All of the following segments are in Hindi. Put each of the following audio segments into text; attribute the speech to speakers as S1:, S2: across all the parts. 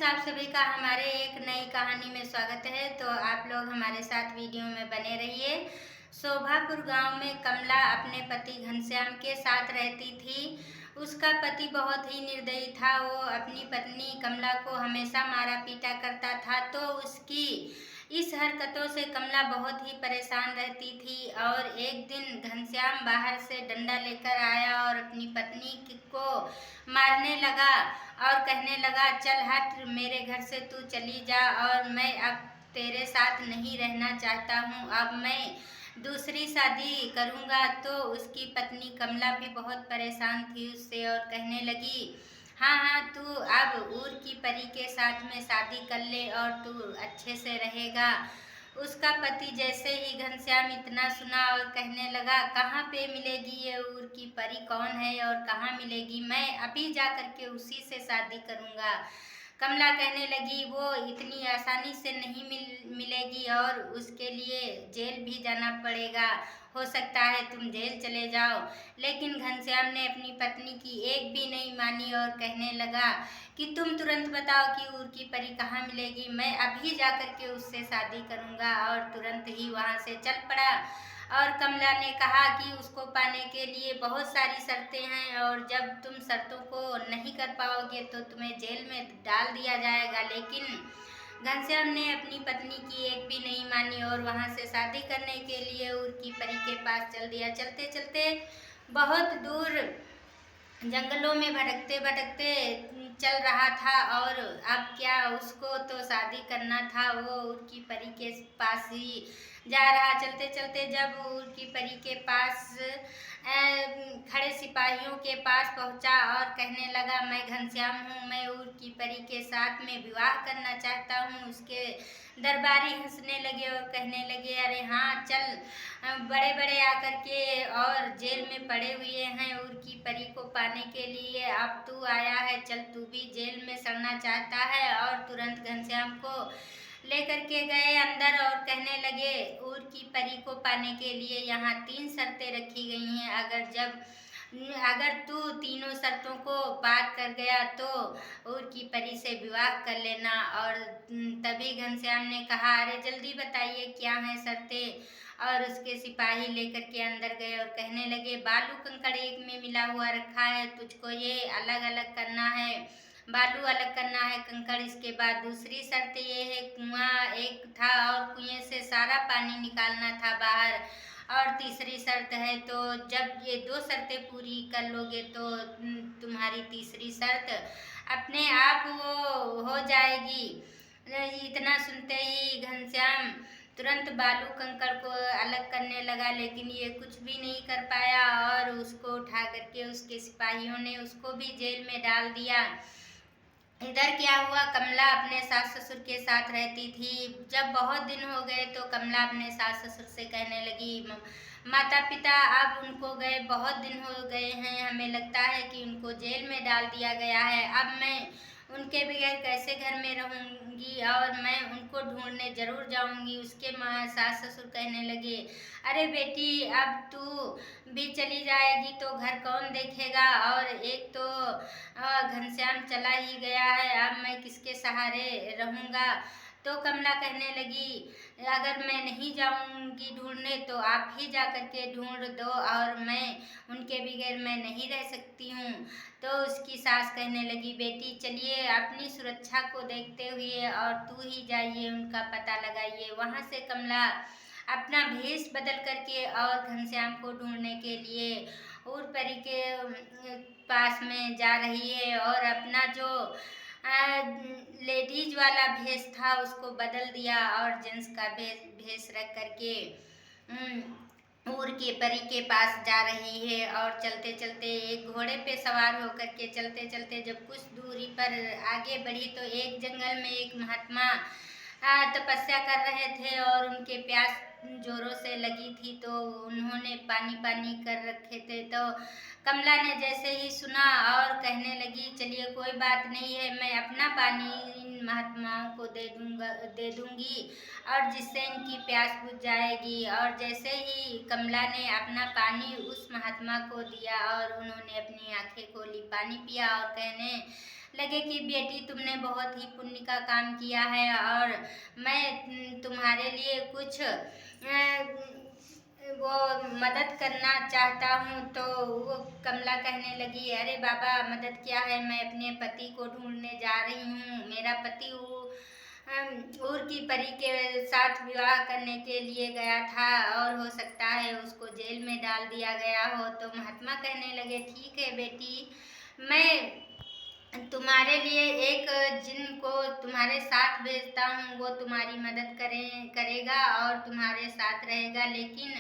S1: आप सभी का हमारे एक नई कहानी में स्वागत है। तो आप लोग हमारे साथ वीडियो में बने रहिए। शोभापुर गांव में कमला अपने पति घनश्याम के साथ रहती थी। उसका पति बहुत ही निर्दयी था। वो अपनी पत्नी कमला को हमेशा मारा पीटा करता था। तो उसकी इस हरकतों से कमला बहुत ही परेशान रहती थी। और एक दिन घनश्याम बाहर से डंडा लेकर आया और अपनी पत्नी को मारने लगा और कहने लगा, चल हट, मेरे घर से तू चली जा और मैं अब तेरे साथ नहीं रहना चाहता हूँ। अब मैं दूसरी शादी करूँगा। तो उसकी पत्नी कमला भी बहुत परेशान थी उससे और कहने लगी, हाँ हाँ, तू अब ऊर की परी के साथ में शादी कर ले और तू अच्छे से रहेगा। उसका पति जैसे ही घनश्याम इतना सुना और कहने लगा, कहाँ पे मिलेगी ये ऊर की परी, कौन है और कहाँ मिलेगी, मैं अभी जा करके उसी से शादी करूँगा। कमला कहने लगी, वो इतनी आसानी से नहीं मिलेगी और उसके लिए जेल भी जाना पड़ेगा। हो सकता है तुम जेल चले जाओ। लेकिन घनश्याम ने अपनी पत्नी की एक भी नहीं मानी और कहने लगा कि तुम तुरंत बताओ कि ऊर की परी कहाँ मिलेगी, मैं अभी जा करके उससे शादी करूँगा। और तुरंत ही वहाँ से चल पड़ा। और कमला ने कहा कि उसको पाने के लिए बहुत सारी शर्तें हैं और जब तुम शर्तों को नहीं कर पाओगे तो तुम्हें जेल में डाल दिया जाएगा। लेकिन घनश्याम ने अपनी पत्नी की एक भी नहीं मानी और वहाँ से शादी करने के लिए ऊर की परी के पास चल दिया। चलते चलते बहुत दूर जंगलों में भटकते भटकते चल रहा था। और अब क्या, उसको तो शादी करना था। वो ऊर की परी के पास ही जा रहा। चलते चलते जब ऊर की परी के पास खड़े सिपाहियों के पास पहुंचा और कहने लगा, मैं घनश्याम हूँ, मैं ऊर की परी के साथ में विवाह करना चाहता हूँ। उसके दरबारी हंसने लगे और कहने लगे, अरे हाँ चल, बड़े बड़े आकर के और जेल में पड़े हुए हैं ऊर की परी को पाने के लिए, अब तू आया है, चल तू भी जेल में सड़ना चाहता है। और तुरंत घनश्याम को लेकर के गए अंदर और कहने लगे, ऊर की परी को पाने के लिए यहाँ 3 शर्तें रखी गई हैं। अगर तू तीनों शर्तों को पार कर गया तो ऊर की परी से विवाह कर लेना। और तभी घनश्याम ने कहा, अरे जल्दी बताइए क्या है शर्तें। और उसके सिपाही लेकर के अंदर गए और कहने लगे, बालू कंकड़ एक में मिला हुआ रखा है, तुझको ये अलग अलग करना है, बालू अलग करना है, कंकड़। इसके बाद दूसरी शर्त ये है, कुआं एक था और कुएं से सारा पानी निकालना था बाहर। और तीसरी शर्त है, तो जब ये 2 शर्तें पूरी कर लोगे तो तुम्हारी तीसरी शर्त अपने आप वो हो जाएगी। इतना सुनते ही घनश्याम तुरंत बालू कंकड़ को अलग करने लगा, लेकिन ये कुछ भी नहीं कर पाया और उसको उठा करके उसके सिपाहियों ने उसको भी जेल में डाल दिया। इधर क्या हुआ, कमला अपने सास ससुर के साथ रहती थी। जब बहुत दिन हो गए तो कमला अपने सास ससुर से कहने लगी, माता पिता अब उनको गए बहुत दिन हो गए हैं, हमें लगता है कि उनको जेल में डाल दिया गया है। अब मैं उनके बगैर कैसे घर में रहूंगी और मैं उनको ढूंढने जरूर जाऊंगी। उसके सास ससुर कहने लगे, अरे बेटी, अब तू भी चली जाएगी तो घर कौन देखेगा, और एक तो घनश्याम चला ही गया है, अब मैं किसके सहारे रहूँगा। तो कमला कहने लगी, अगर मैं नहीं जाऊंगी ढूंढने तो आप ही जा कर के ढूंढ दो, और मैं उनके बगैर मैं नहीं रह सकती हूँ। तो उसकी सास कहने लगी, बेटी चलिए, अपनी सुरक्षा को देखते हुए और तू ही जाइए, उनका पता लगाइए। वहाँ से कमला अपना भेष बदल करके और घनश्याम को ढूंढने के लिए ऊर परी के पास में जा रही है और अपना जो लेडीज वाला भेष था उसको बदल दिया और जेंट्स का भेष रख करके ऊर के परी के पास जा रही है। और चलते चलते एक घोड़े पे सवार होकर के चलते चलते जब कुछ दूरी पर आगे बढ़ी तो एक जंगल में एक महात्मा तपस्या कर रहे थे और उनके प्यास जोरों से लगी थी, तो उन्होंने पानी पानी कर रखे थे। तो कमला ने जैसे ही सुना और कहने लगी, चलिए कोई बात नहीं है, मैं अपना पानी इन महात्माओं को दे दूंगी और जिससे इनकी प्यास बुझ जाएगी। और जैसे ही कमला ने अपना पानी उस महात्मा को दिया और उन्होंने अपनी आंखें खोली, पानी पिया और कहने लगे कि बेटी तुमने बहुत ही पुण्य का काम किया है और मैं तुम्हारे लिए कुछ वो मदद करना चाहता हूँ। तो वो कमला कहने लगी, अरे बाबा मदद क्या है, मैं अपने पति को ढूंढने जा रही हूँ। मेरा पति ऊर की परी के साथ विवाह करने के लिए गया था और हो सकता है उसको जेल में डाल दिया गया हो। तो महात्मा कहने लगे, ठीक है बेटी, मैं तुम्हारे लिए एक जिन को तुम्हारे साथ भेजता हूँ, वो तुम्हारी मदद करेगा और तुम्हारे साथ रहेगा, लेकिन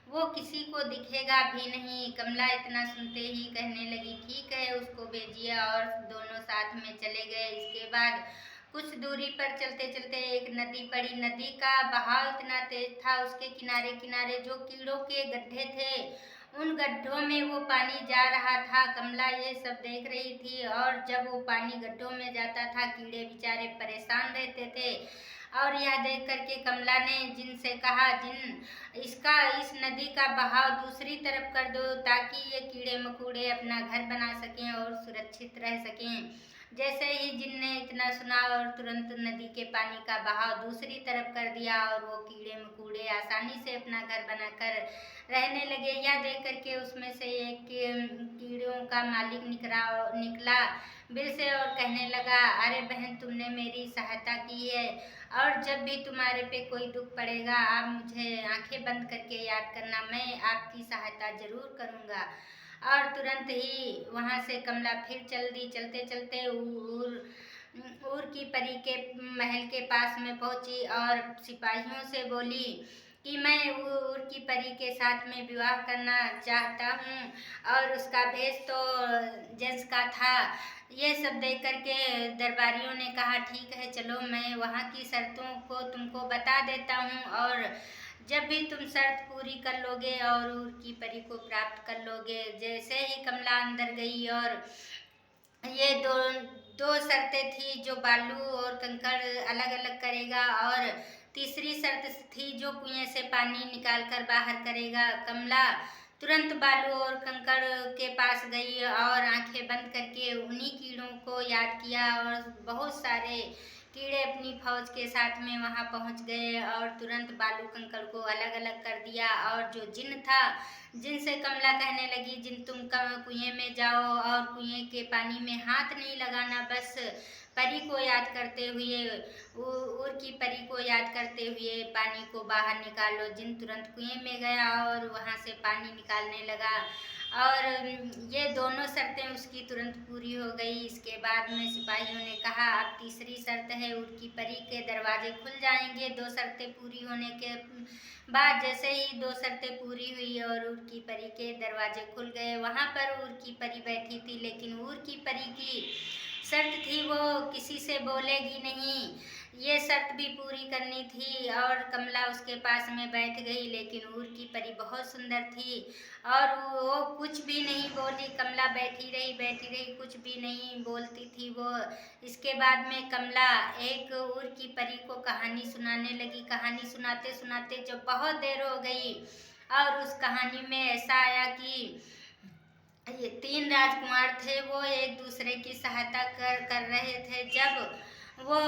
S1: वो किसी को दिखेगा भी नहीं। कमला इतना सुनते ही कहने लगी, ठीक है उसको भेजिए, और दोनों साथ में चले गए। इसके बाद कुछ दूरी पर चलते चलते एक नदी पड़ी। नदी का बहाव इतना तेज था, उसके किनारे किनारे जो कीड़ों के गड्ढे थे, उन गड्ढों में वो पानी जा रहा था। कमला ये सब देख रही थी, और जब वो पानी गड्ढों में जाता था, कीड़े बेचारे परेशान रहते थे। और यह देख करके कमला ने जिन से कहा, जिन इस नदी का बहाव दूसरी तरफ कर दो, ताकि ये कीड़े मकोड़े अपना घर बना सकें और सुरक्षित रह सकें। जैसे ही जिन ने इतना सुना और तुरंत नदी के पानी का बहाव दूसरी तरफ कर दिया, और वो कीड़े मकोड़े आसानी से अपना घर बनाकर रहने लगे। यह देख करके उसमें से एक कीड़ों का मालिक निकला बिल से और कहने लगा, अरे बहन तुमने मेरी सहायता की है, और जब भी तुम्हारे पे कोई दुख पड़ेगा आप मुझे आंखें बंद करके याद करना, मैं आपकी सहायता जरूर करूँगा। और तुरंत ही वहाँ से कमला फिर चल दी। चलते चलते ऊर की परी के महल के पास में पहुंची और सिपाहियों से बोली कि मैं ऊर की परी के साथ में विवाह करना चाहता हूँ, और उसका भेष तो जेंट्स का था। ये सब देख करके दरबारियों ने कहा, ठीक है चलो मैं वहाँ की शर्तों को तुमको बता देता हूँ, और जब भी तुम शर्त पूरी कर लोगे और ऊर की परी को प्राप्त कर लोगे। जैसे ही कमला अंदर गई, और ये दो शर्तें थी, जो बालू और कंकड़ अलग अलग करेगा, और तीसरी शर्त थी जो कुएं से पानी निकाल कर बाहर करेगा। कमला तुरंत बालू और कंकड़ के पास गई और आंखें बंद करके उन्हीं कीड़ों को याद किया, और बहुत सारे कीड़े अपनी फौज के साथ में वहां पहुंच गए और तुरंत बालू कंकड़ को अलग अलग कर दिया। और जो जिन था, जिन से कमला कहने लगी, जिन तुम कुएं में जाओ और कुएं के पानी में हाथ नहीं लगाना, बस परी को याद करते हुए, ऊर की परी को याद करते हुए पानी को बाहर निकालो। जिन तुरंत कुएं में गया और वहां से पानी निकालने लगा, और ये दोनों शर्तें उसकी तुरंत पूरी हो गई। इसके बाद में सिपाहियों ने कहा, अब तीसरी शर्त है, ऊर की परी के दरवाजे खुल जाएंगे। दो शर्तें पूरी होने के बाद जैसे ही दो शर्तें पूरी हुई और ऊर की परी के दरवाजे खुल गए, वहां पर ऊर की परी बैठी थी, लेकिन ऊर की परी की शर्त थी वो किसी से बोलेगी नहीं। ये शर्त भी पूरी करनी थी, और कमला उसके पास में बैठ गई, लेकिन ऊर की परी बहुत सुंदर थी और वो कुछ भी नहीं बोली। कमला बैठी रही, कुछ भी नहीं बोलती थी वो। इसके बाद में कमला एक ऊर की परी को कहानी सुनाने लगी। कहानी सुनाते सुनाते जब बहुत देर हो गई, और उस कहानी में ऐसा आया कि ये तीन राजकुमार थे, वो एक दूसरे की सहायता कर रहे थे। जब वो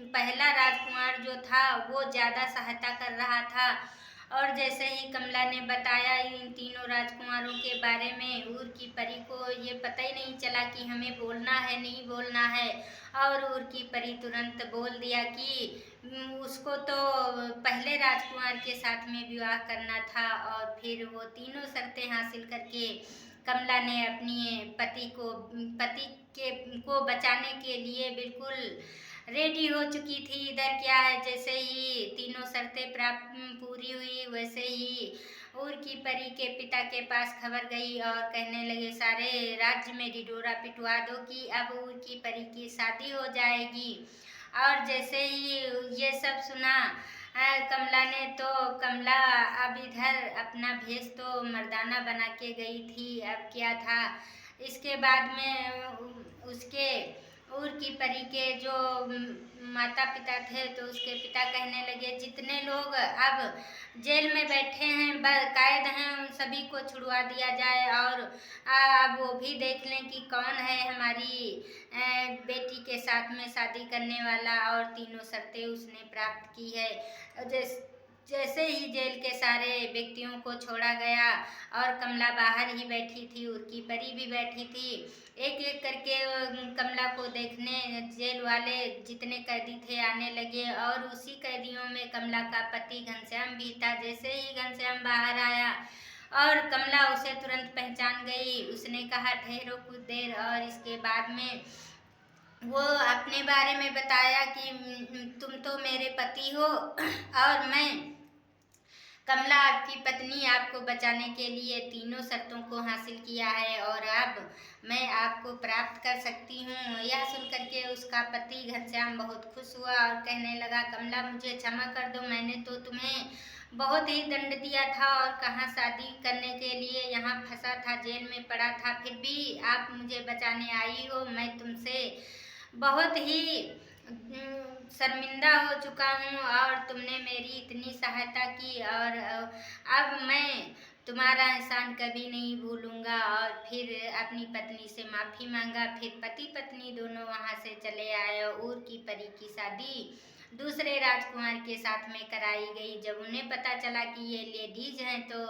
S1: पहला राजकुमार जो था वो ज़्यादा सहायता कर रहा था, और जैसे ही कमला ने बताया इन तीनों राजकुमारों के बारे में, ऊर की परी को ये पता ही नहीं चला कि हमें बोलना है नहीं बोलना है। और ऊर की परी तुरंत बोल दिया कि उसको तो पहले राजकुमार के साथ में विवाह करना था। और फिर वो तीनों शर्तें हासिल करके कमला ने अपनी पति को बचाने के लिए बिल्कुल रेडी हो चुकी थी। इधर क्या है, जैसे ही तीनों शर्तें पूरी हुई, वैसे ही ऊर की परी के पिता के पास खबर गई और कहने लगे, सारे राज्य में ढिढोरा पिटवा दो कि अब ऊर की परी की शादी हो जाएगी। और जैसे ही ये सब सुना कमला ने, तो कमला अब इधर अपना भेष तो मर्दाना बना के गई थी। अब क्या था, इसके बाद में उसके उर की परी के जो माता पिता थे तो उसके पिता कहने लगे जितने लोग अब जेल में बैठे हैं कैद हैं उन सभी को छुड़वा दिया जाए और अब वो भी देख लें कि कौन है हमारी बेटी के साथ में शादी करने वाला। और तीनों शर्तें उसने प्राप्त की है। जैसे ही जेल के सारे व्यक्तियों को छोड़ा गया और कमला बाहर ही बैठी थी, उनकी परी भी बैठी थी। एक एक करके कमला को देखने जेल वाले जितने कैदी थे आने लगे और उसी कैदियों में कमला का पति घनश्याम भी था। जैसे ही घनश्याम बाहर आया और कमला उसे तुरंत पहचान गई। उसने कहा ठहरो कुछ देर, और इसके बाद में वो अपने बारे में बताया कि तुम तो मेरे पति हो और मैं कमला आपकी पत्नी आपको बचाने के लिए तीनों शर्तों को हासिल किया है और अब मैं आपको प्राप्त कर सकती हूँ। यह सुनकर के उसका पति घनश्याम बहुत खुश हुआ और कहने लगा कमला मुझे क्षमा कर दो, मैंने तो तुम्हें बहुत ही दंड दिया था और कहाँ शादी करने के लिए यहाँ फंसा था, जेल में पड़ा था, फिर भी आप मुझे बचाने आई हो। मैं तुमसे बहुत ही शर्मिंदा हो चुका हूँ और तुमने मेरी इतनी सहायता की और अब मैं तुम्हारा एहसान कभी नहीं भूलूंगा। और फिर अपनी पत्नी से माफ़ी मांगा। फिर पति पत्नी दोनों वहाँ से चले आए। उर की परी की शादी दूसरे राजकुमार के साथ में कराई गई। जब उन्हें पता चला कि ये लेडीज हैं तो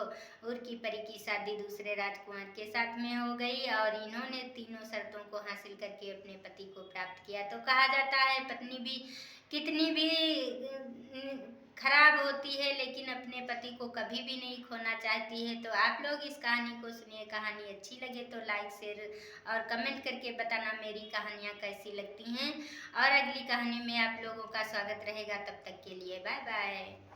S1: उर की परी की शादी दूसरे राजकुमार के साथ में हो गई और इन्होंने तीनों शर्तों को हासिल करके अपने पति को प्राप्त किया। तो कहा जाता है पत्नी भी कितनी भी खराब होती है लेकिन अपने पति को कभी भी नहीं खोना चाहती है। तो आप लोग इस कहानी को सुनिए। कहानी अच्छी लगे तो लाइक शेयर और कमेंट करके बताना मेरी कहानियाँ कैसी लगती हैं। और अगली कहानी में आप लोगों का स्वागत रहेगा। तब तक के लिए बाय बाय।